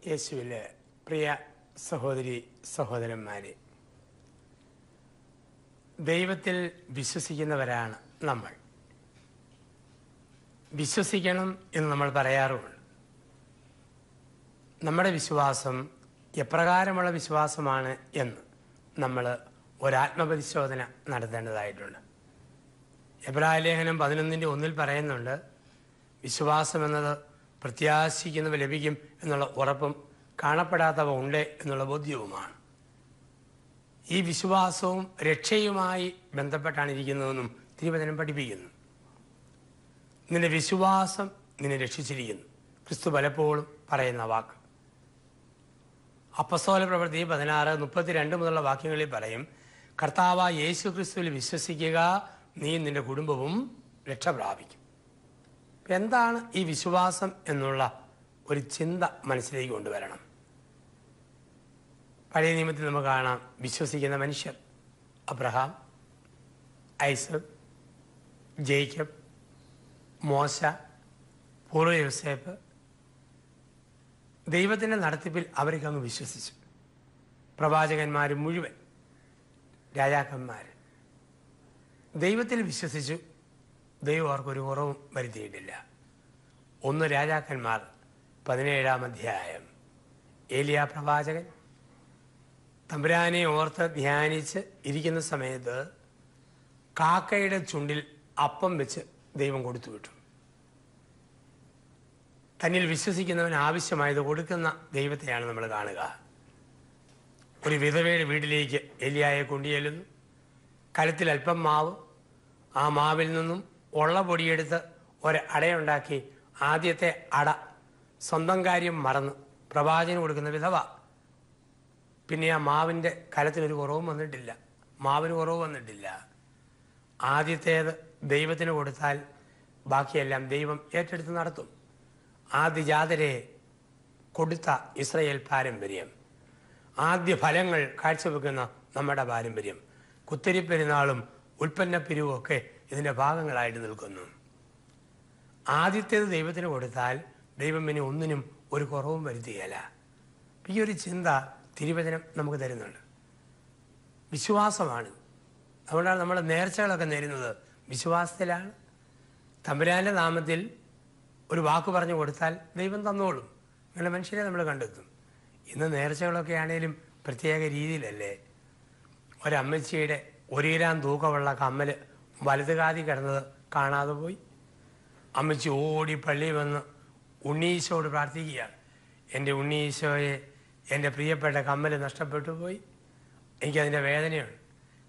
യേശുവിലെ പ്രിയ സഹോദരി സഹോദരന്മാരെ, ദൈവത്തിൽ വിശ്വസിക്കുന്നവരാണ് നമ്മൾ. വിശ്വസിക്കണം എന്ന് നമ്മൾ പറയാറുമുണ്ട്. നമ്മുടെ വിശ്വാസം എപ്രകാരമുള്ള വിശ്വാസമാണ് എന്ന് നമ്മൾ ഒരാത്മപരിശോധന നടത്തേണ്ടതായിട്ടുണ്ട്. എബ്രായ ലേഖനം 11:1 പറയുന്നുണ്ട്, വിശ്വാസം എന്നത് പ്രത്യാശിക്കുന്നവ ലഭിക്കും എന്നുള്ള ഉറപ്പും കാണപ്പെടാത്തവ ഉണ്ട് എന്നുള്ള ബോധ്യവുമാണ്. ഈ വിശ്വാസവും രക്ഷയുമായി ബന്ധപ്പെട്ടാണ് ഇരിക്കുന്നതെന്നും തിരുവചനം പഠിപ്പിക്കുന്നു. നിന്റെ വിശ്വാസം നിന്നെ രക്ഷിച്ചിരിക്കുന്നു. ക്രിസ്തു പലപ്പോഴും പറയുന്ന വാക്ക് അപ്പസ്തോല പ്രവൃത്തി 16:32 മുതലുള്ള വാക്യങ്ങളിൽ പറയും, കർത്താവായ യേശു ക്രിസ്തുവിൽ വിശ്വസിക്കുക, നീ നിന്റെ കുടുംബവും രക്ഷ പ്രാപിക്കും. എന്താണ് ഈ വിശ്വാസം എന്നുള്ള ഒരു ചിന്ത മനസ്സിലേക്ക് കൊണ്ടുവരണം. പഴയ നിയമത്തിൽ നമുക്ക് കാണാം വിശ്വസിക്കുന്ന മനുഷ്യർ. അബ്രഹാം, ഐസക്, ജേക്കബ്, മോശ, പൂർവ്വ യോസേപ്പ്. ദൈവത്തിൻ്റെ നടത്തിപ്പിൽ അവർക്ക് അങ്ങ് വിശ്വസിച്ചു. പ്രവാചകന്മാർ മുഴുവൻ, രാജാക്കന്മാർ ദൈവത്തിൽ വിശ്വസിച്ചു. ദൈവം അവർക്കൊരു കുറവും വരുത്തിയിട്ടില്ല. 1 രാജാക്കന്മാർ 17-ാം അധ്യായം. ഏലിയ പ്രവാചകൻ തമ്പുരാനെ ഓർത്ത് ധ്യാനിച്ച് ഇരിക്കുന്ന സമയത്ത് കാക്കയുടെ ചുണ്ടിൽ അപ്പം വെച്ച് ദൈവം കൊടുത്തു വിട്ടു. തന്നിൽ വിശ്വസിക്കുന്നവൻ ആവശ്യമായത് കൊടുക്കുന്ന ദൈവത്തെയാണ് നമ്മൾ കാണുക. ഒരു വിധവയുടെ വീട്ടിലേക്ക് ഏലിയായെ കൊണ്ടുചെല്ലുന്നു. കലത്തിൽ അല്പം മാവ്, ആ മാവിൽ നിന്നും ഉള്ള പൊടിയെടുത്ത് ഒരടയുണ്ടാക്കി ആദ്യത്തെ അട സ്വന്തം കാര്യം മറന്ന് പ്രവാചകന് കൊടുക്കുന്ന വിധവ. പിന്നെ ആ മാവിൻ്റെ കലത്തിനൊരു കുറവും വന്നിട്ടില്ല, മാവിന് കുറവ് വന്നിട്ടില്ല. ആദ്യത്തേത് ദൈവത്തിന് കൊടുത്താൽ ബാക്കിയെല്ലാം ദൈവം ഏറ്റെടുത്ത് നടത്തും. ആദ്യജാതരെ കൊടുത്ത ഇസ്രായേൽ പാരമ്പര്യം, ആദ്യ ഫലങ്ങൾ കാഴ്ചവെക്കുന്ന നമ്മുടെ പാരമ്പര്യം, കുത്തിരിപ്പെരുന്നാളും ഉൽപ്പന്നപ്പിരിവും ഒക്കെ ഇതിൻ്റെ ഭാഗങ്ങളായിട്ട് നിൽക്കുന്നു. ആദ്യത്തേത് ദൈവത്തിന് കൊടുത്താൽ ദൈവം പിന്നെ ഒന്നിനും ഒരു കുറവും വരുത്തുകയില്ല. ഈ ഒരു ചിന്ത തിരുവചനം നമുക്ക് തരുന്നുണ്ട്. വിശ്വാസമാണ്. അതുകൊണ്ടാണ് നമ്മൾ നേർച്ചകളൊക്കെ നേരുന്നത് വിശ്വാസത്തിലാണ്. തമ്പുരാൻ്റെ നാമത്തിൽ ഒരു വാക്ക് പറഞ്ഞു കൊടുത്താൽ ദൈവം തന്നോളും. അങ്ങനെ മനുഷ്യരെ നമ്മൾ കണ്ടെത്തും. ഇന്ന് നേർച്ചകളൊക്കെ ആണെങ്കിലും പ്രത്യേക രീതിയിലല്ലേ. ഒരമ്മച്ചിയുടെ 1 ഗ്രാം തൂക്കമുള്ള കമ്മൽ വലതുകാതി കിടന്നത് കാണാതെ പോയി. അമ്മച്ചി ഓടി പള്ളിയിൽ വന്ന് ഉണ്ണീശോട് പ്രാർത്ഥിക്കുകയാണ്, എൻ്റെ ഉണ്ണീശോയെ, എൻ്റെ പ്രിയപ്പെട്ട കമ്മൽ നഷ്ടപ്പെട്ടു പോയി, എനിക്കതിൻ്റെ വേദനയുണ്ട്.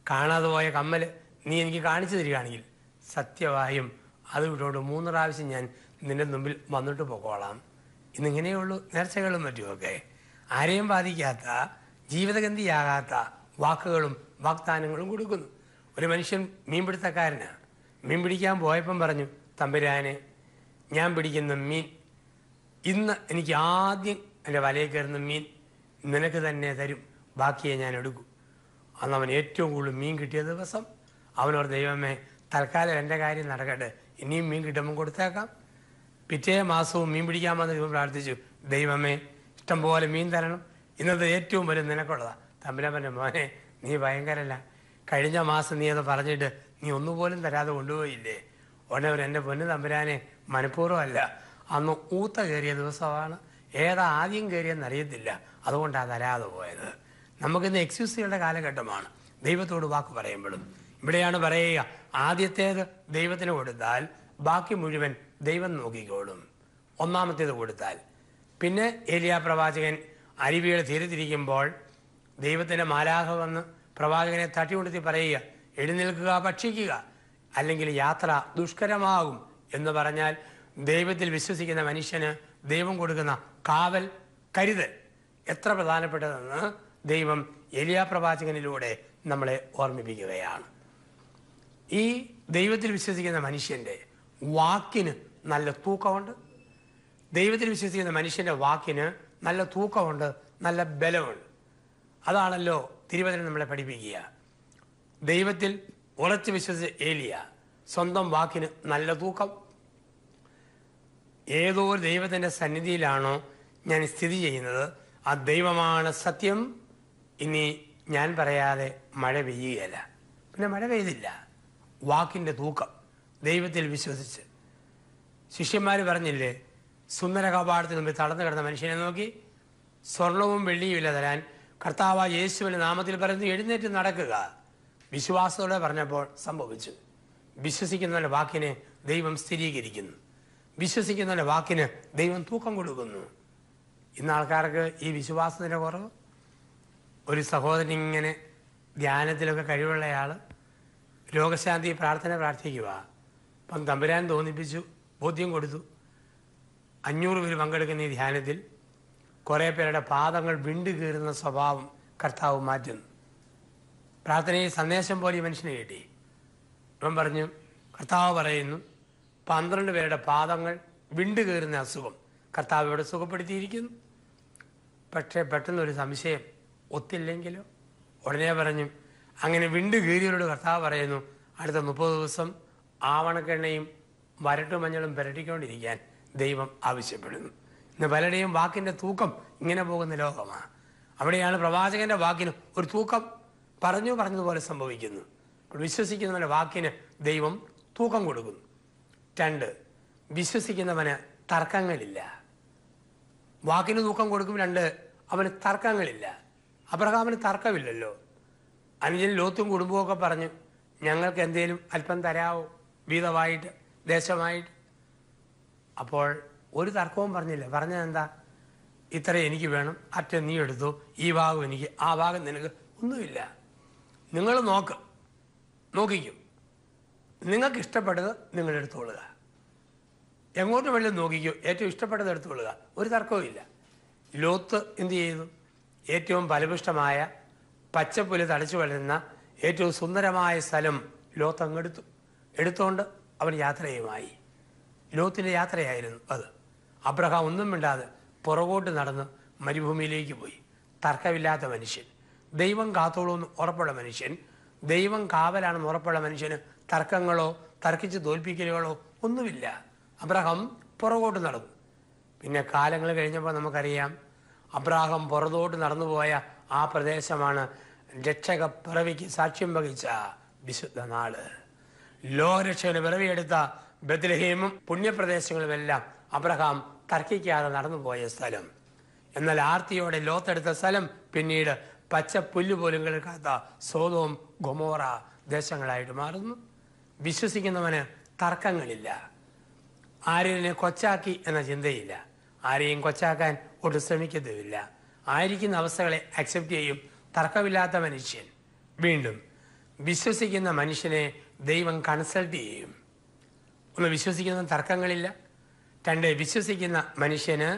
കാണാതെ പോയ കമ്മൽ നീ എനിക്ക് കാണിച്ചു തരികയാണെങ്കിൽ സത്യമായും അത് വിട്ടുകൊണ്ട് 3 പ്രാവശ്യം ഞാൻ നിൻ്റെ മുമ്പിൽ വന്നിട്ട് പോക്കോളാം. ഇന്നിങ്ങനെയുള്ളൂ നേർച്ചകളും മറ്റുമൊക്കെ. ആരെയും ബാധിക്കാത്ത, ജീവിതഗന്ധിയാകാത്ത വാക്കുകളും വാഗ്ദാനങ്ങളും കൊടുക്കുന്നു. ഒരു മനുഷ്യൻ മീൻപിടുത്തക്കാരനാണ്. മീൻ പിടിക്കാൻ പോയപ്പം പറഞ്ഞു, തമ്പുരാനെ, ഞാൻ പിടിക്കുന്ന മീൻ ഇന്ന് എനിക്ക് ആദ്യം എൻ്റെ വലയിൽ കയറുന്ന മീൻ നിനക്ക് തന്നെ തരും, ബാക്കിയെ ഞാൻ എടുക്കും. അന്ന് അവൻ ഏറ്റവും കൂടുതൽ മീൻ കിട്ടിയ ദിവസം അവനോട്, ദൈവമേ, തൽക്കാലം എൻ്റെ കാര്യം നടക്കട്ടെ, ഇനിയും മീൻ കിട്ടുമ്പോൾ കൊടുത്തേക്കാം. പിറ്റേ മാസവും മീൻ പിടിക്കാൻ വന്ന ദൈവം പ്രാർത്ഥിച്ചു, ദൈവമേ, ഇഷ്ടംപോലെ മീൻ തരണം, ഇന്നത്തെ ഏറ്റവും വരും നിനക്കുള്ളതാണ്. തമ്പുരാൻ, മോനെ, നീ ഭയങ്കരല്ല, കഴിഞ്ഞ മാസം നീ അത് പറഞ്ഞിട്ട് നീ ഒന്നുപോലും തരാതെ കൊണ്ടുപോയില്ലേ. ഉടനെ എൻ്റെ പൊന്ന് തമ്പുരാനെ, മനഃപൂർവ്വമല്ല, അന്ന് ഊത്ത കയറിയ ദിവസമാണ്, ഏതാ ആദ്യം കയറിയെന്ന് അറിയത്തില്ല, അതുകൊണ്ടാണ് തരാതെ പോയത്. നമുക്കിന്ന് എക്സ്ക്യൂസുകളുടെ കാലഘട്ടമാണ് ദൈവത്തോട് വാക്ക് പറയുമ്പോഴും. ഇവിടെയാണ് പറയുക, ആദ്യത്തേത് ദൈവത്തിന് കൊടുത്താൽ ബാക്കി മുഴുവൻ ദൈവം നോക്കിക്കോളും. ഒന്നാമത്തേത് കൊടുത്താൽ. പിന്നെ ഏലിയ പ്രവാചകൻ അരുവിയുടെ തീരത്തിരിക്കുമ്പോൾ ദൈവത്തിൻ്റെ മാലാഖ വന്ന് പ്രവാചകനെ തട്ടികൊടുത്തി പറയുക, എഴുന്നേൽക്കുക, ഭക്ഷിക്കുക, അല്ലെങ്കിൽ യാത്ര ദുഷ്കരമാകും എന്ന് പറഞ്ഞാൽ ദൈവത്തിൽ വിശ്വസിക്കുന്ന മനുഷ്യന് ദൈവം കൊടുക്കുന്ന കാവൽ, കരുതൽ എത്ര പ്രധാനപ്പെട്ടതെന്ന് ദൈവം ഏലിയ പ്രവാചകനിലൂടെ നമ്മളെ ഓർമ്മിപ്പിക്കുകയാണ്. ഈ ദൈവത്തിൽ വിശ്വസിക്കുന്ന മനുഷ്യൻ്റെ വാക്കിന് നല്ല തൂക്കമുണ്ട്. ദൈവത്തിൽ വിശ്വസിക്കുന്ന മനുഷ്യൻ്റെ വാക്കിന് നല്ല തൂക്കമുണ്ട്, നല്ല ബലമുണ്ട്. അതാണല്ലോ തിരുവചനം നമ്മളെ പഠിപ്പിക്കുക. ദൈവത്തിൽ ഉറച്ചു വിശ്വസിച്ച ഏലിയ, സ്വന്തം വാക്കിന് നല്ല തൂക്കം. ഏതോ ഒരു ദൈവത്തിൻ്റെ സന്നിധിയിലാണോ ഞാൻ സ്ഥിതി ചെയ്യുന്നത്. ആ ദൈവമാണ് സത്യം. ഇനി ഞാൻ പറയാതെ മഴ പെയ്യുകയല്ല. പിന്നെ മഴ പെയ്തില്ല. വാക്കിൻ്റെ തൂക്കം. ദൈവത്തിൽ വിശ്വസിച്ച് ശിഷ്യന്മാർ പറഞ്ഞില്ലേ, സുന്ദര കവാടത്തിന് മുമ്പിൽ തളർന്നു കിടന്ന മനുഷ്യനെ നോക്കി സ്വർണവും വെള്ളിയും ഇല്ല തരാൻ കർത്താവ് യേശുവിൻ്റെ നാമത്തിൽ പറയുന്നു, എഴുന്നേറ്റ് നടക്കുക. വിശ്വാസത്തോടെ പറഞ്ഞപ്പോൾ സംഭവിച്ചു. വിശ്വസിക്കുന്നവരുടെ വാക്കിനെ ദൈവം സ്ഥിരീകരിക്കുന്നു. വിശ്വസിക്കുന്നവരുടെ വാക്കിന് ദൈവം തൂക്കം കൊടുക്കുന്നു. ഇന്ന് ആൾക്കാർക്ക് ഈ വിശ്വാസത്തിൻ്റെ കുറവ്. ഒരു സഹോദരൻ ഇങ്ങനെ ധ്യാനത്തിലൊക്കെ കഴിവുള്ളയാൾ രോഗശാന്തി പ്രാർത്ഥിക്കുക. അപ്പം തമ്പുരാൻ തോന്നിപ്പിച്ചു, ബോധ്യം കൊടുത്തു. 500 പേര് പങ്കെടുക്കുന്ന ഈ ധ്യാനത്തിൽ കുറേ പേരുടെ പാദങ്ങൾ വിണ്ടു കീറുന്ന സ്വഭാവം കർത്താവ് മാറ്റുന്നു. പ്രാർത്ഥനയിൽ സന്ദേശം പോലെ ഈ മനുഷ്യനെ കിട്ടി. അവൻ പറഞ്ഞു, കർത്താവ് പറയുന്നു 12 പേരുടെ പാദങ്ങൾ വിണ്ടു കീറുന്ന അസുഖം കർത്താവ് ഇവിടെ സുഖപ്പെടുത്തിയിരിക്കുന്നു. പക്ഷേ പെട്ടെന്നൊരു സംശയം, ഒത്തില്ലെങ്കിലോ? ഉടനെ പറഞ്ഞു, അങ്ങനെ വിണ്ടു കീറിയവരോട് കർത്താവ് പറയുന്നു, അടുത്ത 30 ദിവസം ആവണക്കെണ്ണയും വരട്ടുമഞ്ഞളും പുരട്ടിക്കൊണ്ടിരിക്കാൻ ദൈവം ആവശ്യപ്പെടുന്നു. ഇന്ന് പലരുടെയും വാക്കിൻ്റെ തൂക്കം ഇങ്ങനെ പോകുന്ന ലോകമാണ്. അവിടെയാണ് പ്രവാചകന്റെ വാക്കിന് ഒരു തൂക്കം പറഞ്ഞതുപോലെ സംഭവിക്കുന്നു. വിശ്വസിക്കുന്നവൻ്റെ വാക്കിന് ദൈവം തൂക്കം കൊടുക്കുന്നു. 2, വിശ്വസിക്കുന്നവന് തർക്കങ്ങളില്ല. വാക്കിന് തൂക്കം കൊടുക്കും. 2, അവന് തർക്കങ്ങളില്ല. അബ്രഹാമിന് തർക്കമില്ലല്ലോ. അനുജൻ ലോത്തും കുടുംബമൊക്കെ പറഞ്ഞു, ഞങ്ങൾക്ക് എന്തേലും അല്പം തരാവോ, വീതമായിട്ട്, ദേശമായിട്ട്. അപ്പോൾ ഒരു തർക്കവും പറഞ്ഞില്ല. പറഞ്ഞതെന്താ? ഇത്ര എനിക്ക് വേണം, അറ്റ നീ എടുത്തു, ഈ ഭാഗം എനിക്ക്, ആ ഭാഗം നിനക്ക്. ഒന്നുമില്ല. നിങ്ങൾ നോക്കിക്കും. നിങ്ങൾക്ക് ഇഷ്ടപ്പെട്ടത് നിങ്ങൾ എടുത്തുകൊള്ളുക. എങ്ങോട്ട് വേണമെങ്കിലും നോക്കിക്കോ, ഏറ്റവും ഇഷ്ടപ്പെട്ടത് എടുത്തുകൊള്ളുക. ഒരു തർക്കവും ഇല്ല. ലോത്ത് എന്ത് ചെയ്തു? ഏറ്റവും ഫലപുഷ്ടമായ പച്ചപ്പുല്ല് തടിച്ചു വളരുന്ന ഏറ്റവും സുന്ദരമായ സ്ഥലം ലോത്ത് അങ്ങെടുത്തു. എടുത്തുകൊണ്ട് അവൻ യാത്രയുമായി. ലോത്തിൻ്റെ യാത്രയായിരുന്നു അത്. അബ്രഹാം ഒന്നും മിണ്ടാതെ പുറകോട്ട് നടന്ന് മരുഭൂമിയിലേക്ക് പോയി. തർക്കമില്ലാത്ത മനുഷ്യൻ, ദൈവം കാത്തോളൂന്ന് ഉറപ്പുള്ള മനുഷ്യൻ, ദൈവം കാവലാണെന്ന് ഉറപ്പുള്ള മനുഷ്യന് തർക്കങ്ങളോ തർക്കിച്ച് തോൽപ്പിക്കലുകളോ ഒന്നുമില്ല. അബ്രഹാം പുറകോട്ട് നടന്നു. പിന്നെ കാലങ്ങൾ കഴിഞ്ഞപ്പോൾ നമുക്കറിയാം, അബ്രഹാം പുറകോട്ട് നടന്നുപോയ ആ പ്രദേശമാണ് രക്ഷക പിറവിക്ക് സാക്ഷ്യം വഹിച്ച വിശുദ്ധ നാട്. ലോകരക്ഷകന് പിറവിയെടുത്ത ബത്ലഹേമും പുണ്യപ്രദേശങ്ങളുമെല്ലാം അബ്രഹാം തർക്കിക്കാതെ നടന്നുപോയ സ്ഥലം. എന്നാൽ ആർത്തിയോടെ ലോത്തെടുത്ത സ്ഥലം പിന്നീട് പച്ച പുല്ല് പോലും കേൾക്കാത്ത സോദോം ഗൊമോറ ദേശങ്ങളായിട്ട് മാറുന്നു. വിശ്വസിക്കുന്നവന് തർക്കങ്ങളില്ല. ആരെയും കൊച്ചാക്കി എന്ന ചിന്തയില്ല. ആരെയും കൊച്ചാക്കാൻ ഒട്ടും ശ്രമിക്കത്തുമില്ല. ആയിരിക്കുന്ന അവസ്ഥകളെ അക്സെപ്റ്റ് ചെയ്യും. തർക്കമില്ലാത്ത മനുഷ്യൻ. വീണ്ടും വിശ്വസിക്കുന്ന മനുഷ്യനെ ദൈവം കൺസൾട്ട് ചെയ്യും. 1, വിശ്വസിക്കുന്ന തർക്കങ്ങളില്ല. 2, വിശ്വസിക്കുന്ന മനുഷ്യന്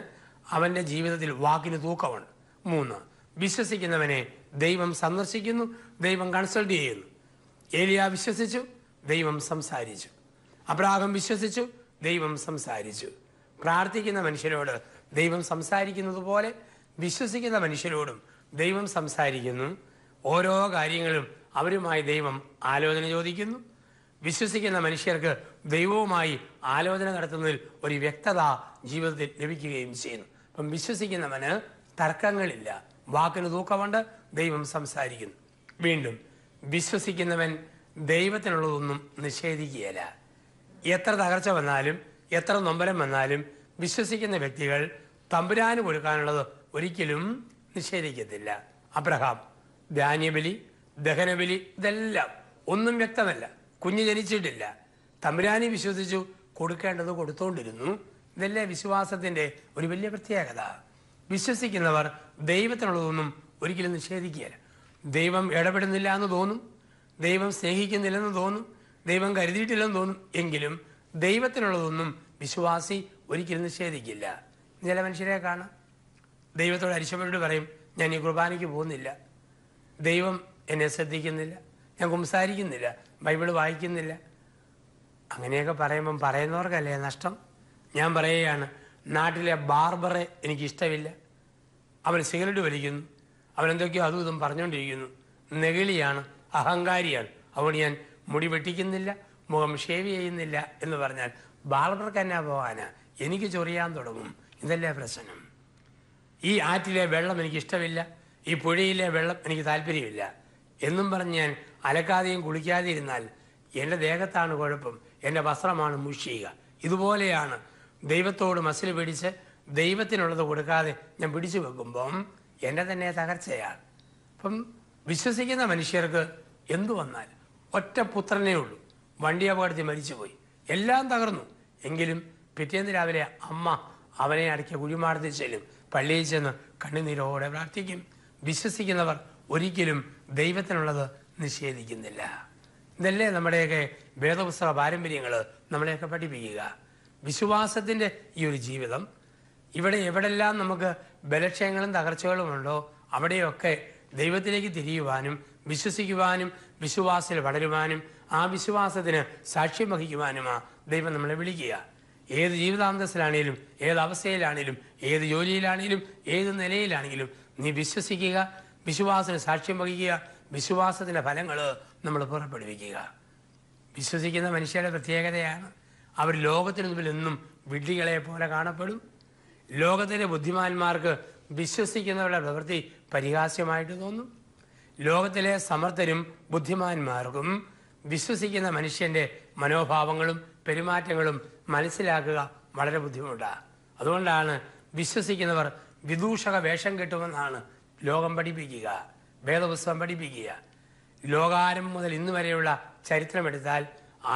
അവൻ്റെ ജീവിതത്തിൽ വാക്കിന് തൂക്കമുണ്ട്. 3, വിശ്വസിക്കുന്നവനെ ദൈവം സന്ദർശിക്കുന്നു, ദൈവം കൺസൾട്ട് ചെയ്യുന്നു. ഏലിയ വിശ്വസിച്ചു, ദൈവം സംസാരിച്ചു. അബ്രഹാം വിശ്വസിച്ചു, ദൈവം സംസാരിച്ചു. പ്രാർത്ഥിക്കുന്ന മനുഷ്യരോട് ദൈവം സംസാരിക്കുന്നത് പോലെ വിശ്വസിക്കുന്ന മനുഷ്യരോടും ദൈവം സംസാരിക്കുന്നു. ഓരോ കാര്യങ്ങളും അവരുമായി ദൈവം ആലോചന ചോദിക്കുന്നു. വിശ്വസിക്കുന്ന മനുഷ്യർക്ക് ദൈവവുമായി ആലോചന നടത്തുന്നതിൽ ഒരു വ്യക്തത ജീവിതത്തിൽ ലഭിക്കുകയും ചെയ്യുന്നു. അപ്പം വിശ്വസിക്കുന്നവന് തർക്കങ്ങളില്ല. വാക്കിന് തൂക്കമുണ്ട്. ദൈവം സംസാരിക്കുന്നു. വീണ്ടും വിശ്വസിക്കുന്നവൻ ദൈവത്തിനുള്ളതൊന്നും നിഷേധിക്കുകയില്ല. എത്ര തകർച്ച വന്നാലും എത്ര നൊമ്പരം വന്നാലും വിശ്വസിക്കുന്ന വ്യക്തികൾ തമ്പുരാന് കൊടുക്കാനുള്ളത് ഒരിക്കലും നിഷേധിക്കത്തില്ല. അബ്രഹാം ധാന്യബലി, ദഹനബലി, ഇതെല്ലാം ഒന്നും വ്യക്തമല്ല. കുഞ്ഞ് ജനിച്ചിട്ടില്ല. തമ്പുരാനെ വിശ്വസിച്ചു, കൊടുക്കേണ്ടത് കൊടുത്തോണ്ടിരുന്നു. ഇതല്ലേ വിശ്വാസത്തിന്റെ ഒരു വലിയ പ്രത്യേകത. വിശ്വസിക്കുന്നവർ ദൈവത്തിനുള്ളതൊന്നും ഒരിക്കലും നിഷേധിക്കുകയില്ല. ദൈവം ഇടപെടുന്നില്ല എന്ന് തോന്നും, ദൈവം സ്നേഹിക്കുന്നില്ലെന്ന് തോന്നും, ദൈവം കരുതിയിട്ടില്ലെന്ന് തോന്നും. എങ്കിലും ദൈവത്തിനുള്ളതൊന്നും വിശ്വാസി ഒരിക്കലും നിഷേധിക്കില്ല. ചില മനുഷ്യരെ കാണാം, ദൈവത്തോട് അരിശപ്പെട്ട് പറയും, ഞാൻ ഈ കുർബാനയ്ക്ക് പോകുന്നില്ല, ദൈവം എന്നെ ശ്രദ്ധിക്കുന്നില്ല, ഞാൻ സംസാരിക്കുന്നില്ല, ബൈബിള് വായിക്കുന്നില്ല. അങ്ങനെയൊക്കെ പറയുമ്പം പറയുന്നവർക്കല്ലേ നഷ്ടം. ഞാൻ പറയുകയാണ്, നാട്ടിലെ ബാർബറെ എനിക്കിഷ്ടമില്ല. അവൻ സിഗരറ്റ് വലിക്കുന്നു, അവനെന്തൊക്കെയോ അതും ഇതും പറഞ്ഞുകൊണ്ടിരിക്കുന്നു, നെഗളിയാണ്, അഹങ്കാരിയാണ്, അതുകൊണ്ട് ഞാൻ മുടി വെട്ടിക്കുന്നില്ല, മുഖം ഷേവ് ചെയ്യുന്നില്ല എന്ന് പറഞ്ഞാൽ ബാർബർക്ക് എന്നാ പോകാനാ? എനിക്ക് ചൊറിയാൻ തുടങ്ങും. ഇതല്ലേ പ്രശ്നം. ഈ ആറ്റിലെ വെള്ളം എനിക്കിഷ്ടമില്ല, ഈ പുഴയിലെ വെള്ളം എനിക്ക് താല്പര്യമില്ല എന്നും പറഞ്ഞ് ഞാൻ അലക്കാതെയും കുളിക്കാതെ ഇരുന്നാൽ എൻ്റെ ദേഹത്താണ് കുഴപ്പം, എൻ്റെ വസ്ത്രമാണ് മുഷിയുക. ഇതുപോലെയാണ് ദൈവത്തോട് മസിൽ പിടിച്ച് ദൈവത്തിനുള്ളത് കൊടുക്കാതെ ഞാൻ പിടിച്ചു വെക്കുമ്പം എൻ്റെ തന്നെ തകർച്ചയാണ്. അപ്പം വിശ്വസിക്കുന്ന മനുഷ്യർക്ക് എന്തു വന്നാൽ ഒറ്റ പുത്രനേ ഉള്ളൂ, വണ്ടി അപകടത്തിൽ മരിച്ചുപോയി, എല്ലാം തകർന്നു. എങ്കിലും പിറ്റേന്ന് രാവിലെ അമ്മ അവനെ അടക്കിയ കുഴിമാടത്തിൽ ചെല്ലും, പള്ളിയിൽ ചെന്ന് കണ്ണുനീരോടെ പ്രാർത്ഥിക്കും. വിശ്വസിക്കുന്നവർ ഒരിക്കലും ദൈവത്തിനുള്ളത് നിഷേധിക്കുന്നില്ല. ഇതല്ലേ നമ്മുടെയൊക്കെ വേദപുസ്തക പാരമ്പര്യങ്ങൾ നമ്മളെയൊക്കെ പഠിപ്പിക്കുക. വിശ്വാസത്തിൻ്റെ ഈ ഒരു ജീവിതം ഇവിടെ എവിടെല്ലാം നമുക്ക് ബലക്ഷയങ്ങളും തകർച്ചകളും ഉണ്ടോ അവിടെയൊക്കെ ദൈവത്തിലേക്ക് തിരിയുവാനും വിശ്വസിക്കുവാനും വിശ്വാസത്തിൽ വളരുവാനും ആ വിശ്വാസത്തിന് സാക്ഷ്യം വഹിക്കുവാനുമാണ് ദൈവം നമ്മളെ വിളിക്കുക. ഏത് ജീവിതാന്തസ്സിലാണേലും, ഏത് അവസ്ഥയിലാണേലും, ഏത് ജോലിയിലാണേലും, ഏത് നിലയിലാണെങ്കിലും നീ വിശ്വസിക്കുക, വിശ്വാസത്തിന് സാക്ഷ്യം വഹിക്കുക, വിശ്വാസത്തിൻ്റെ ഫലങ്ങൾ നമ്മൾ പുറപ്പെടുവിക്കുക. വിശ്വസിക്കുന്ന മനുഷ്യരുടെ പ്രത്യേകതയാണ് അവർ ലോകത്തിന് മുമ്പിൽ എന്നും വിഡ്ഢികളെ പോലെ കാണപ്പെടും. ലോകത്തിലെ ബുദ്ധിമാന്മാർക്ക് വിശ്വസിക്കുന്നവരുടെ പ്രവൃത്തി പരിഹാസ്യമായിട്ട് തോന്നും. ലോകത്തിലെ സമർത്ഥരും ബുദ്ധിമാന്മാർക്കും വിശ്വസിക്കുന്ന മനുഷ്യൻ്റെ മനോഭാവങ്ങളും പെരുമാറ്റങ്ങളും മനസ്സിലാക്കുക വളരെ ബുദ്ധിമുട്ടാണ്. അതുകൊണ്ടാണ് വിശ്വസിക്കുന്നവർ വിദൂഷക വേഷം കെട്ടുമെന്നാണ് ലോകം പഠിപ്പിക്കുക, വേദപുസ്തകം പഠിപ്പിക്കുക. ലോകാരംഭം മുതൽ ഇന്ന് വരെയുള്ള ചരിത്രമെടുത്താൽ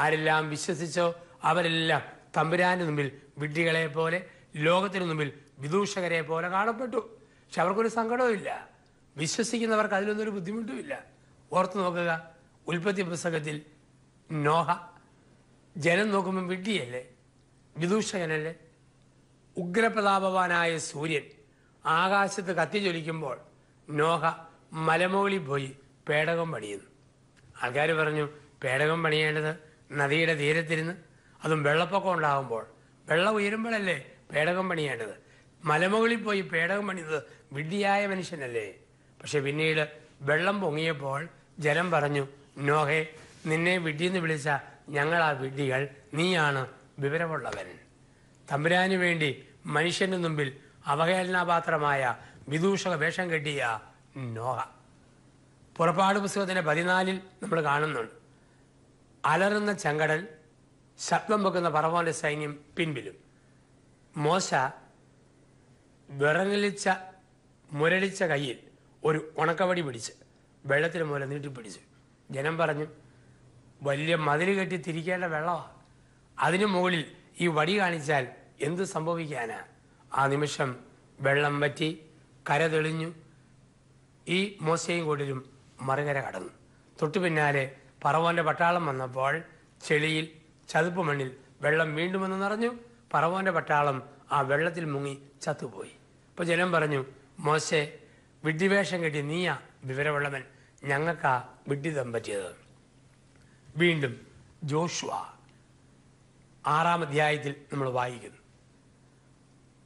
ആരെല്ലാം വിശ്വസിച്ചോ അവരെല്ലാം തമ്പുരാന്റെ മുമ്പിൽ വിഡ്ഢികളെ പോലെ, ലോകത്തിനു മുമ്പിൽ വിദൂഷകരെ പോലെ കാണപ്പെട്ടു. പക്ഷെ അവർക്കൊരു സങ്കടവും ഇല്ല. വിശ്വസിക്കുന്നവർക്ക് അതിലൊന്നൊരു ബുദ്ധിമുട്ടുമില്ല. ഓർത്തു നോക്കുക, ഉൽപ്പത്തി പുസ്തകത്തിൽ നോഹ ജനം നോക്കുമ്പോൾ വിഡ്ഢിയല്ലേ, വിദൂഷകനല്ലേ? ഉഗ്രപ്രതാപവാനായ സൂര്യൻ ആകാശത്ത് കത്തിജ്വലിക്കുമ്പോൾ നോഹ മലമുകളിൽ പോയി പേടകം പണിയുന്നു. ആൾക്കാർ പറഞ്ഞു, പേടകം പണിയേണ്ടത് നദിയുടെ തീരത്തിരുന്ന്, അതും വെള്ളപ്പൊക്കം ഉണ്ടാകുമ്പോൾ, വെള്ളം ഉയരുമ്പോഴല്ലേ പേടകം പണിയേണ്ടത്. മലമുകളിൽ പോയി പേടകം പണിയുന്നത് വിഡ്ഢിയായ മനുഷ്യനല്ലേ? പക്ഷെ പിന്നീട് വെള്ളം പൊങ്ങിയപ്പോൾ ജനം പറഞ്ഞു, നോഹേ, നിന്നെ വിഡ്ഢിയെന്ന് വിളിച്ച ഞങ്ങളാ വിഡ്ഢികൾ, നീയാണ് വിവരമുള്ളവൻ. തമ്പുരാനു വേണ്ടി മനുഷ്യന്റെ മുമ്പിൽ അവഹേളനാപാത്രമായ വിദൂഷക വേഷം കെട്ടിയ നോഹ. പുറപ്പാട് പുസ്തകത്തിന്റെ 14 നമ്മൾ കാണുന്നുണ്ട്. അലറുന്ന ചെങ്കടൽ, ശബ്ദം വെക്കുന്ന പറവോന്റെ സൈന്യം പിൻപിലും. മോശ വിറങ്ങലിച്ച മുരടിച്ച കയ്യിൽ ഒരു ഉണക്കവടി പിടിച്ച് വെള്ളത്തിന് മൂലം നീട്ടിപ്പിടിച്ചു. ജനം പറഞ്ഞു, വലിയ മതിൽ കെട്ടി തിരിക്കേണ്ട വെള്ളമാണ്, അതിനു മുകളിൽ ഈ വടി കാണിച്ചാൽ എന്ത് സംഭവിക്കാനാ? ആ നിമിഷം വെള്ളം വറ്റി, കര തെളിഞ്ഞു. ഈ മോശയും കൂട്ടരും മറുകര കടന്നു. തൊട്ടു പിന്നാലെ പറവോന്റെ പട്ടാളം വന്നപ്പോൾ ചെളിയിൽ, ചതുപ്പ് മണ്ണിൽ വെള്ളം വീണ്ടും വന്ന് നിറഞ്ഞു. പറവോന്റെ പട്ടാളം ആ വെള്ളത്തിൽ മുങ്ങി ചത്തുപോയി. അപ്പോൾ ജനം പറഞ്ഞു, മോശെ, വിഡ്ഢിവേഷം കെട്ടി നീയാ വിവരമുള്ളവൻ, ഞങ്ങൾക്കാ വിഡ്ഢിതം പറ്റിയത്. വീണ്ടും ജോഷുവ 6-ാം അധ്യായത്തിൽ നമ്മൾ വായിക്കുന്നു.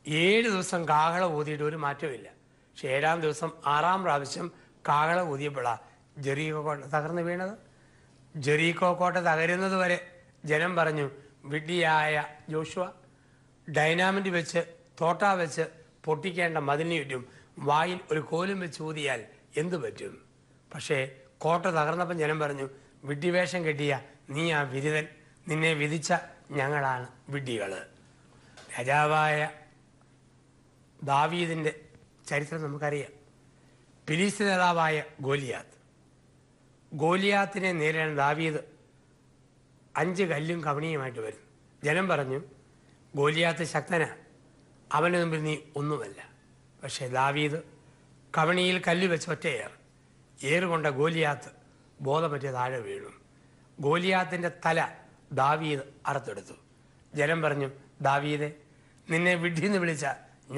7 ദിവസം കാഹള ഊതിയിട്ട് ഒരു മാറ്റമില്ല. പക്ഷെ 7-ാം ദിവസം 6-ാം പ്രാവശ്യം കാഹള ഊതിയപ്പോഴാണ് ജെറീക്കോ കോട്ട തകർന്നു വീണത്. ജെറീക്കോ കോട്ട തകരുന്നത് വരെ ജനം പറഞ്ഞു, വിഡ്ഢിയായ ജോഷുവ, ഡൈനാമിന്റ് വെച്ച് തോട്ട വെച്ച് പൊട്ടിക്കേണ്ട മതിലിന് ചുറ്റും വായിൽ ഒരു കോലും വെച്ച് ഊതിയാൽ എന്തു പറ്റും? പക്ഷേ കോട്ട തകർന്നപ്പം ജനം പറഞ്ഞു, വിഡ്ഢിവേഷം കെട്ടിയ നീ ആ വിരുദ്ധൻ, നിന്നെ വിധിച്ച ഞങ്ങളാണ് വിഡ്ഢികൾ. രാജാവായ ദാവീദിന്റെ ചരിത്രം നമുക്കറിയാം. ഫിലിസ്ത്യ നേതാവായ ഗോലിയാത്തിനെ നേരിടാൻ ദാവീദ് 5 കല്ലും കവണിയുമായിട്ട് വരും. ജനം പറഞ്ഞു, ഗോലിയാത്ത് ശക്തനാണ്, അവൻ്റെ മുമ്പിൽ നീ ഒന്നുമല്ല. പക്ഷേ ദാവീദ് കവണിയിൽ കല്ല് വെച്ച് ഏറുകൊണ്ട ഗോലിയാത്ത് ബോധം പറ്റിയ താഴെ വീണു. ഗോലിയാത്തിൻ്റെ തല ദാവീദ് അറുത്തെടുത്തു. ജനം പറഞ്ഞു, ദാവീദെ, നിന്നെ വിഡ്ഢിന്ന് വിളിച്ച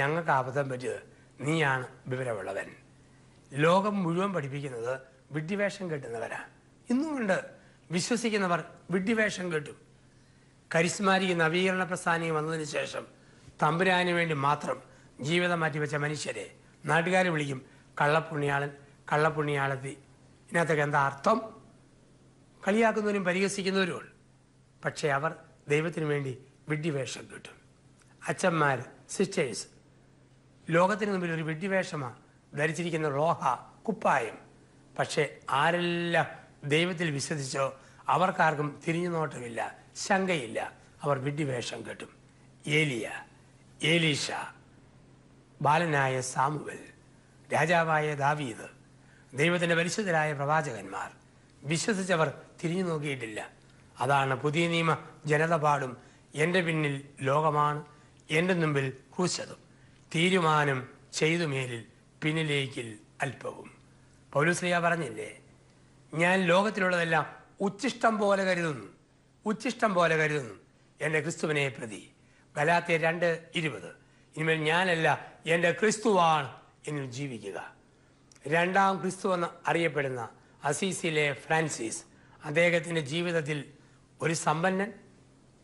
ഞങ്ങൾക്ക് അബദ്ധം പറ്റിയത്, നീയാണ് വിവരമുള്ളവൻ. ലോകം മുഴുവൻ പഠിപ്പിക്കുന്നത് വിഡ്ഢിവേഷം കെട്ടുന്നവരാണ്. ഇന്നുമുണ്ട് വിശ്വസിക്കുന്നവർ വിഡ്ഢിവേഷം കെട്ടും. കരിസ്മാരിക നവീകരണ പ്രസ്ഥാനം വന്നതിന് ശേഷം തമ്പുരാന് വേണ്ടി മാത്രം ജീവിതം മാറ്റിവെച്ച മനുഷ്യരെ നാട്ടുകാർ വിളിക്കും കള്ളപ്പുണ്യാളൻ, കള്ളപ്പുണ്യാളത്തി. ഇതിനകത്തൊക്കെ എന്താ അർത്ഥം? കളിയാക്കുന്നവരും പരിഹസിക്കുന്നവരുമുണ്ട്. പക്ഷേ അവർ ദൈവത്തിന് വേണ്ടി വിഡ്ഢിവേഷം കിട്ടും. അച്ഛന്മാർ, സിസ്റ്റേഴ്സ്, ലോകത്തിന് മുമ്പിൽ ഒരു വിഡ്ഢിവേഷമാണ് ധരിച്ചിരിക്കുന്ന റോഹ കുപ്പായം. പക്ഷേ ആരെല്ലാം ദൈവത്തിൽ വിശ്വസിച്ചോ അവർക്കാർക്കും തിരിഞ്ഞു നോട്ടമില്ല, ശങ്കയില്ല. അവർ വിഡ്ഢിവേഷം കെട്ടും. ഏലിയ, ഏലീഷ, ബാലനായ സാമുവൽ, രാജാവായ ദാവീദ്, ദൈവത്തിൻ്റെ പരിശുദ്ധരായ പ്രവാചകന്മാർ, വിശ്വസിച്ചവർ തിരിഞ്ഞു നോക്കിയിട്ടില്ല. അതാണ് പുതിയ നിയമ ജനത പാടും, എൻ്റെ പിന്നിൽ ലോകമാണ്, എൻ്റെ മുമ്പിൽ ക്രൂശതും, തീരുമാനം ചെയ്തു മേലിൽ പിന്നിലേക്കിൽ അല്പവും. പൗലോസ്ലീഹ പറഞ്ഞില്ലേ, ഞാൻ ലോകത്തിലുള്ളതെല്ലാം ഉച്ഛിഷ്ടം പോലെ കരുതുന്നു, ഉച്ഛിഷ്ടം പോലെ കരുതുന്നു എൻ്റെ ക്രിസ്തുവിനെ പ്രതി. ഗലാത്യർ 2:20. ഇനിമേൽ ഞാനല്ല, എൻ്റെ ക്രിസ്തുവാണ് എന്നിൽ ജീവിക്കുക. രണ്ടാം ക്രിസ്തു എന്ന് അറിയപ്പെടുന്ന അസീസിയിലെ ഫ്രാൻസിസ്, അദ്ദേഹത്തിൻ്റെ ജീവിതത്തിൽ ഒരു സമ്പന്നൻ,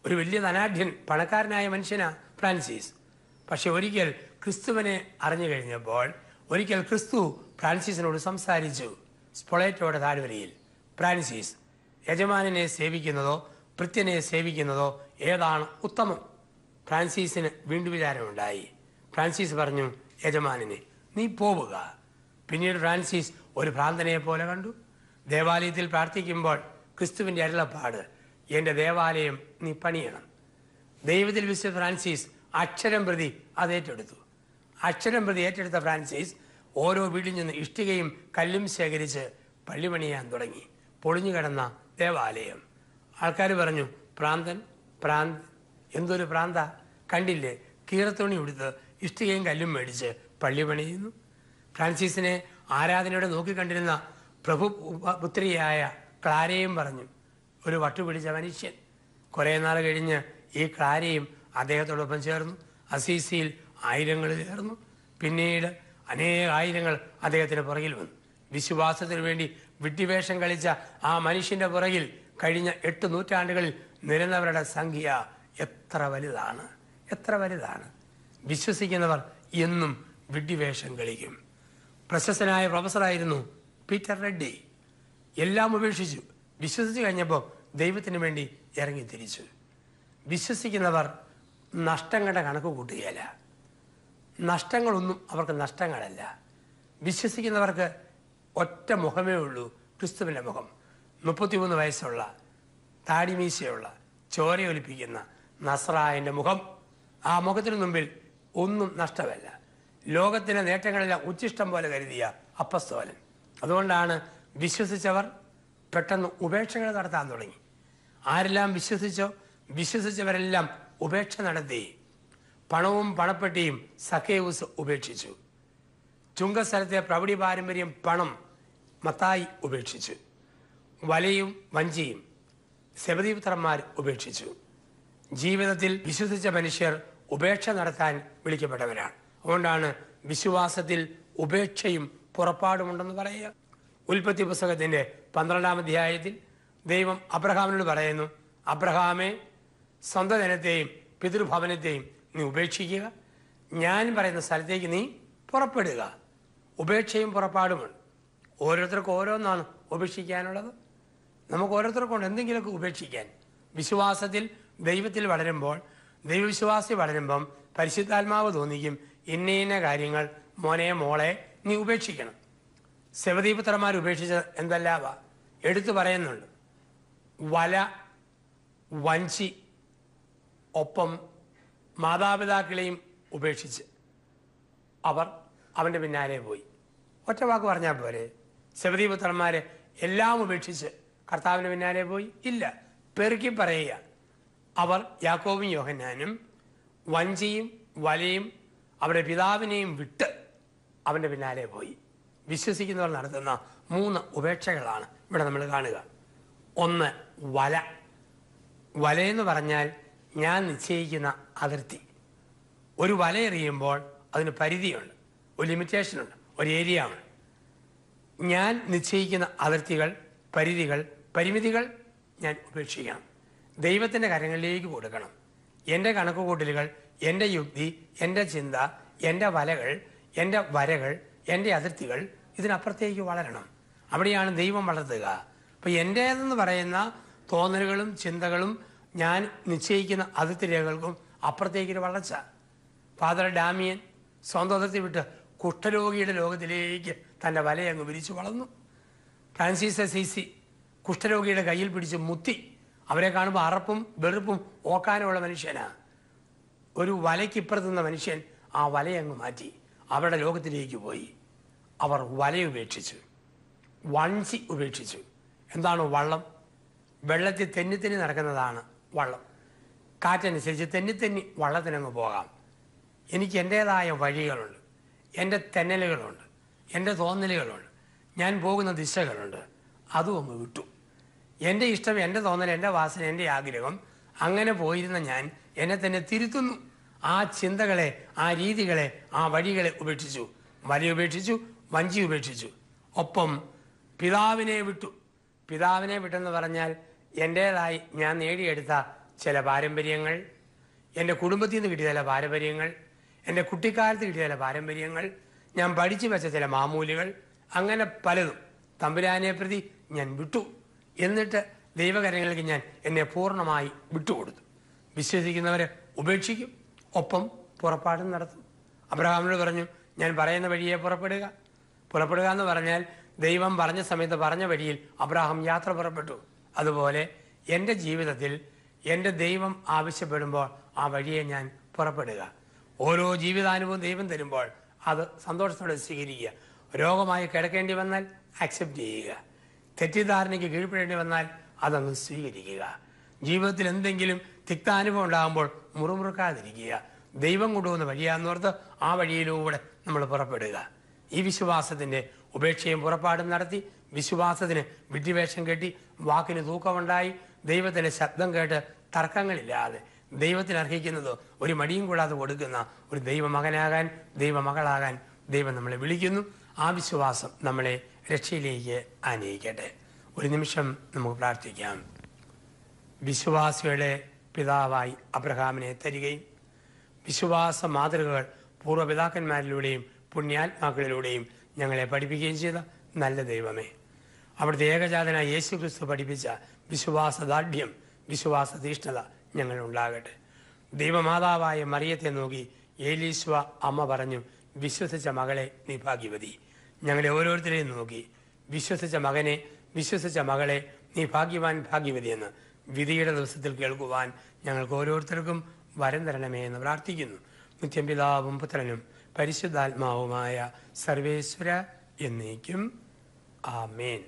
ഒരു വലിയ ധനാഢ്യൻ, പണക്കാരനായ മനുഷ്യനാണ് ഫ്രാൻസിസ്. പക്ഷെ ഒരിക്കൽ ക്രിസ്തുവിനെ അറിഞ്ഞു കഴിഞ്ഞപ്പോൾ ഒരിക്കൽ ക്രിസ്തു ഫ്രാൻസിസിനോട് സംസാരിച്ചു. സ്പൊളേറ്റോയുടെ താഴ്വരയിൽ ഫ്രാൻസിസ്, യജമാനെ സേവിക്കുന്നതോ ഭൃത്യനെ സേവിക്കുന്നതോ ഏതാണ് ഉത്തമം? ഫ്രാൻസിസിന് വീണ്ടും വിചാരമുണ്ടായി. ഫ്രാൻസിസ് പറഞ്ഞു, യജമാനെ നീ പോവുക. പിന്നീട് ഫ്രാൻസിസ് ഒരു ഭ്രാന്തനെ പോലെ കണ്ടു. ദേവാലയത്തിൽ പ്രാർത്ഥിക്കുമ്പോൾ ക്രിസ്തുവിൻ്റെ അരുളപ്പാട്, എൻ്റെ ദേവാലയം നീ പണിയണം. ദൈവത്തിൽ വിശ്വസിച്ച ഫ്രാൻസിസ് അക്ഷരം പ്രതി അത് ഏറ്റെടുത്തു. അക്ഷരം പ്രതി ഏറ്റെടുത്ത ഫ്രാൻസിസ് ഓരോ വീട്ടിൽ നിന്ന് ഇഷ്ടികയും കല്ലും ശേഖരിച്ച് പള്ളി പണിയാൻ തുടങ്ങി. പൊളിഞ്ഞു കിടന്ന ദേവാലയം. ആൾക്കാർ പറഞ്ഞു, ഭ്രാന്തൻ, ഭ്രാന്ത്, എന്തൊരു ഭ്രാന്ത, കണ്ടില്ലേ, കീറത്തുണി ഉടുത്ത് ഇഷ്ടികയും കല്ലും മേടിച്ച് പള്ളി പണിയുന്നു. ഫ്രാൻസിസിനെ ആരാധനയോടെ നോക്കിക്കണ്ടിരുന്ന പ്രഭുപുത്രിയായ ക്ലാരയും പറഞ്ഞു, ഒരു വട്ടുപിടിച്ച മനുഷ്യൻ. കുറേ നാൾ കഴിഞ്ഞ് ഈ ക്ലാരയും അദ്ദേഹത്തോടൊപ്പം ചേർന്നു. അസീസിയിൽ ആയിരങ്ങൾ ചേർന്നു. പിന്നീട് അനേകായിരങ്ങൾ അദ്ദേഹത്തിന് പുറകിൽ വന്നു. വിശ്വാസത്തിന് വേണ്ടി വിഡ്ഢിവേഷം കളിച്ച ആ മനുഷ്യൻ്റെ പുറകിൽ കഴിഞ്ഞ 8 നൂറ്റാണ്ടുകളിൽ നിരന്നവരുടെ സംഖ്യ എത്ര വലുതാണ്, എത്ര വലുതാണ്. വിശ്വസിക്കുന്നവർ എന്നും വിഡ്ഢിവേഷം കളിക്കും. പ്രശസ്തനായ പ്രൊഫസറായിരുന്നു പീറ്റർ റെഡ്ഡി. എല്ലാം ഉപേക്ഷിച്ചു. വിശ്വസിച്ച് കഴിഞ്ഞപ്പോൾ ദൈവത്തിന് വേണ്ടി ഇറങ്ങി തിരിച്ചു. വിശ്വസിക്കുന്നവർ നഷ്ടങ്ങളുടെ കണക്ക് കൂട്ടുകയല്ല. നഷ്ടങ്ങളൊന്നും അവർക്ക് നഷ്ടങ്ങളല്ല. വിശ്വസിക്കുന്നവർക്ക് ഒറ്റ മുഖമേ ഉള്ളൂ, ക്രിസ്തുവിൻ്റെ മുഖം. 33 വയസ്സുള്ള, താടിമീശയുള്ള, ചോരയൊലിപ്പിക്കുന്ന നസ്രായൻ്റെ മുഖം. ആ മുഖത്തിന് മുമ്പിൽ ഒന്നും നഷ്ടമല്ല. ലോകത്തിൻ്റെ നേട്ടങ്ങളെല്ലാം ഉച്ഛിഷ്ടം പോലെ കരുതിയ അപ്പസ്തോലൻ. അതുകൊണ്ടാണ് വിശ്വസിച്ചവർ പെട്ടെന്ന് ഉപേക്ഷകൾ നടത്താൻ തുടങ്ങി. ആരെല്ലാം വിശ്വസിച്ചോ വിശ്വസിച്ചവരെല്ലാം ഉപേക്ഷ നടത്തി. പണവും പണപ്പെട്ടിയും സക്കേവൂസ് ഉപേക്ഷിച്ചു. ചുങ്കസ്ഥലത്തെ പ്രൗഢി പാരമ്പര്യം പണം മത്തായി ഉപേക്ഷിച്ചു. വലയും വഞ്ചിയും സെബദീപുത്രന്മാർ ഉപേക്ഷിച്ചു. ജീവിതത്തിൽ വിശ്വസിച്ച മനുഷ്യർ ഉപേക്ഷ നടത്താൻ വിളിക്കപ്പെട്ടവരാണ്. അതുകൊണ്ടാണ് വിശ്വാസത്തിൽ ഉപേക്ഷയും പുറപ്പാടുമുണ്ടെന്ന് പറയുക. ഉൽപ്പത്തി പുസ്തകത്തിൻ്റെ 12-ാം അധ്യായത്തിൽ ദൈവം അബ്രഹാമിനോട് പറയുന്നു, അബ്രഹാമേ, സ്വന്തം ജനത്തെയും പിതൃഭവനത്തെയും നീ ഉപേക്ഷിക്കുക, ഞാൻ പറയുന്ന സ്ഥലത്തേക്ക് നീ പുറപ്പെടുക. ഉപേക്ഷയും പുറപ്പാടുമുണ്ട്. ഓരോരുത്തർക്കും ഓരോന്നാണ് ഉപേക്ഷിക്കാനുള്ളത്. നമുക്ക് ഓരോരുത്തർക്കുണ്ട് എന്തെങ്കിലുമൊക്കെ ഉപേക്ഷിക്കാൻ. വിശ്വാസത്തിൽ ദൈവത്തിൽ വളരുമ്പോൾ, ദൈവവിശ്വാസി വളരുമ്പം പരിശുദ്ധാത്മാവ് തോന്നിക്കും, ഇന്ന കാര്യങ്ങൾ മോനെ മോളെ നീ ഉപേക്ഷിക്കണം. സെബദീപുത്രന്മാർ ഉപേക്ഷിച്ച എന്തെല്ലാവാ എടുത്തു പറയുന്നുണ്ട്. വല, വഞ്ചി, ഒപ്പം മാതാപിതാക്കളെയും ഉപേക്ഷിച്ച് അവർ അവൻ്റെ പിന്നാലെ പോയി. ഒറ്റ വാക്ക് പറഞ്ഞാൽ പോരെ? സെബദീപുത്രന്മാരെ എല്ലാം ഉപേക്ഷിച്ച് കർത്താവിൻ്റെ പിന്നാലെ പോയി? ഇല്ല, പെറുക്കി പറയുക. അവർ യാക്കോബും യോഹന്നാനും വഞ്ചിയും വലയും അവരുടെ പിതാവിനെയും വിട്ട് അവൻ്റെ പിന്നാലെ പോയി. വിശ്വസിക്കുന്നവർ നടത്തുന്ന 3 ഉപേക്ഷകളാണ് ഇവിടെ നമ്മൾ കാണുക. ഒന്ന്, വല. വലയെന്ന് പറഞ്ഞാൽ ഞാൻ നിശ്ചയിക്കുന്ന അതിർത്തി. ഒരു വല എറിയുമ്പോൾ അതിന് പരിധിയുണ്ട്, ഒരു ലിമിറ്റേഷനുണ്ട്, ഒരു ഏരിയ ഉണ്ട്. ഞാൻ നിശ്ചയിക്കുന്ന അതിർത്തികൾ, പരിധികൾ, പരിമിതികൾ ഞാൻ ഉപേക്ഷിക്കണം. ദൈവത്തിൻ്റെ കരങ്ങളിലേക്ക് കൊടുക്കണം. എൻ്റെ കണക്കുകൂട്ടലുകൾ, എൻ്റെ യുക്തി, എൻ്റെ ചിന്ത, എൻ്റെ വലകൾ, എൻ്റെ വരകൾ, എൻ്റെ അതിർത്തികൾ ഇതിനപ്പുറത്തേക്ക് വളരണം. അവിടെയാണ് ദൈവം വളർത്തുക. അപ്പോൾ എൻ്റേതെന്ന് പറയുന്ന തോന്നലുകളും ചിന്തകളും ഞാൻ നിശ്ചയിക്കുന്ന അതിർത്തി രേഖകൾക്കും അപ്പുറത്തേക്കൊരു വളർച്ച. ഫാദർ ഡാമിയൻ സ്വന്തം അതിർത്തി വിട്ട് കുഷ്ഠരോഗിയുടെ ലോകത്തിലേക്ക് തൻ്റെ വലയങ്ങ് വിരിച്ചു വളർന്നു. ഫ്രാൻസിസ് അസീസി കുഷ്ഠരോഗിയുടെ കയ്യിൽ പിടിച്ച് മുത്തി. അവരെ കാണുമ്പോൾ അറപ്പും വെറുപ്പും ഓക്കാനുമുള്ള മനുഷ്യനാണ്. ഒരു വലയ്ക്കിപ്പുറത്ത് നിന്ന മനുഷ്യൻ ആ വലയങ്ങ് മാറ്റി അവരുടെ ലോകത്തിലേക്ക് പോയി. അവർ വലയുപേക്ഷിച്ചു, വഞ്ചി ഉപേക്ഷിച്ചു. എന്താണ് വള്ളം? വെള്ളത്തിൽ തെന്നിത്തെന്നി നടക്കുന്നതാണ് വള്ളം. കാറ്റനുസരിച്ച് തെന്നിത്തെന്നി വള്ളത്തിനങ്ങ് പോകാം. എനിക്ക് എൻ്റേതായ വഴികളുണ്ട്, എൻ്റെ തെന്നലുകളുണ്ട്, എൻ്റെ തോന്നലുകളുണ്ട്, ഞാൻ പോകുന്ന ദിശകളുണ്ട്. അതും അങ്ങ് വിട്ടു. എൻ്റെ ഇഷ്ടം, എൻ്റെ തോന്നൽ, എൻ്റെ വാസന, എൻ്റെ ആഗ്രഹം, അങ്ങനെ പോയിരുന്ന ഞാൻ എന്നെ തന്നെ തിരുത്തുന്നു. ആ ചിന്തകളെ, ആ രീതികളെ, ആ വഴികളെ ഉപേക്ഷിച്ചു. വലയുപേക്ഷിച്ചു, വഞ്ചി ഉപേക്ഷിച്ചു. ഒപ്പം പിതാവിനെ വിട്ടു. പിതാവിനെ വിട്ടെന്ന് പറഞ്ഞാൽ എൻ്റേതായി ഞാൻ നേടിയെടുത്ത ചില പാരമ്പര്യങ്ങൾ, എൻ്റെ കുടുംബത്തിൽ നിന്ന് കിട്ടിയ ചില പാരമ്പര്യങ്ങൾ, എൻ്റെ കുട്ടിക്കാലത്ത് കിട്ടിയ ചില പാരമ്പര്യങ്ങൾ, ഞാൻ പഠിച്ചു വെച്ച ചില മാമൂലുകൾ, അങ്ങനെ പലതും തമ്പുരാനെ പ്രതി ഞാൻ വിട്ടു. എന്നിട്ട് ദൈവകരങ്ങൾക്ക് ഞാൻ എന്നെ പൂർണ്ണമായി വിട്ടുകൊടുത്തു. വിശ്വസിക്കുന്നവരെ ഉപേക്ഷിക്കും, ഒപ്പം പുറപ്പാടും നടത്തും. അബ്രഹാമിനോട് പറഞ്ഞു, ഞാൻ പറയുന്ന വഴിയെ പുറപ്പെടുക. പുറപ്പെടുക എന്ന് പറഞ്ഞാൽ ദൈവം പറഞ്ഞ സമയത്ത് പറഞ്ഞ വഴിയിൽ അബ്രഹാം യാത്ര പുറപ്പെട്ടു. അതുപോലെ എൻ്റെ ജീവിതത്തിൽ എൻ്റെ ദൈവം ആവശ്യപ്പെടുമ്പോൾ ആ വഴിയെ ഞാൻ പുറപ്പെടുക. ഓരോ ജീവിതാനുഭവം ദൈവം തരുമ്പോൾ അത് സന്തോഷത്തോടെ സ്വീകരിക്കുക. രോഗമായി കിടക്കേണ്ടി വന്നാൽ അക്സെപ്റ്റ് ചെയ്യുക. തെറ്റിദ്ധാരണയ്ക്ക് കീഴ്പ്പെടേണ്ടി വന്നാൽ അതങ്ങ് സ്വീകരിക്കുക. ജീവിതത്തിൽ എന്തെങ്കിലും തിക്താനുഭവം ഉണ്ടാകുമ്പോൾ മുറുമുറുക്കാതിരിക്കുക. ദൈവം കൊണ്ടുപോകുന്ന വഴിയാന്നോർത്ത് ആ വഴിയിലൂടെ നമ്മൾ പുറപ്പെടുക. ഈ വിശ്വാസത്തിൻ്റെ ഉപേക്ഷയും പുറപ്പാടും നടത്തി, വിശ്വാസത്തിന് വിഡ്ഢിവേഷം കെട്ടി, വാക്കിന് തൂക്കമുണ്ടായി, ദൈവത്തിൻ്റെ ശബ്ദം കേട്ട് തർക്കങ്ങളില്ലാതെ ദൈവത്തിന് അർഹിക്കുന്നത് ഒരു മടിയും കൂടാതെ കൊടുക്കുന്ന ഒരു ദൈവമകനാകാൻ, ദൈവമകളാകാൻ ദൈവം നമ്മളെ വിളിക്കുന്നു. ആ വിശ്വാസം നമ്മളെ രക്ഷയിലേക്ക് ആനയിക്കട്ടെ. ഒരു നിമിഷം നമുക്ക് പ്രാർത്ഥിക്കാം. വിശ്വാസിയുടെ പിതാവായി അബ്രഹാമിനെ തരികയും വിശ്വാസ മാതൃകകൾ പൂർവ്വപിതാക്കന്മാരിലൂടെയും പുണ്യാത്മാക്കളിലൂടെയും ഞങ്ങളെ പഠിപ്പിക്കുകയും ചെയ്ത നല്ല ദൈവമേ, അവിടുത്തെ ഏകജാതനായ യേശു ക്രിസ്തു പഠിപ്പിച്ച വിശ്വാസദാർഢ്യം, വിശ്വാസ തീഷ്ണത ഞങ്ങളുണ്ടാകട്ടെ. ദൈവമാതാവായ മറിയത്തെ നോക്കി ഏലീശ്വ അമ്മ പറഞ്ഞു, വിശ്വസിച്ച മകളെ നീ ഭാഗ്യവതി. ഞങ്ങളെ ഓരോരുത്തരെയും നോക്കി വിശ്വസിച്ച മകനെ, വിശ്വസിച്ച മകളെ നീ ഭാഗ്യവാൻ, ഭാഗ്യവതി എന്ന് വിധിയുടെ ദിവസത്തിൽ കേൾക്കുവാൻ ഞങ്ങൾക്ക് ഓരോരുത്തർക്കും വരം തരണമേ എന്ന് പ്രാർത്ഥിക്കുന്നു. നിത്യം പിതാവും പുത്രനും പരിശുദ്ധാത്മാവുമായ സർവേശ്വര എന്നേക്കും. ആമേൻ.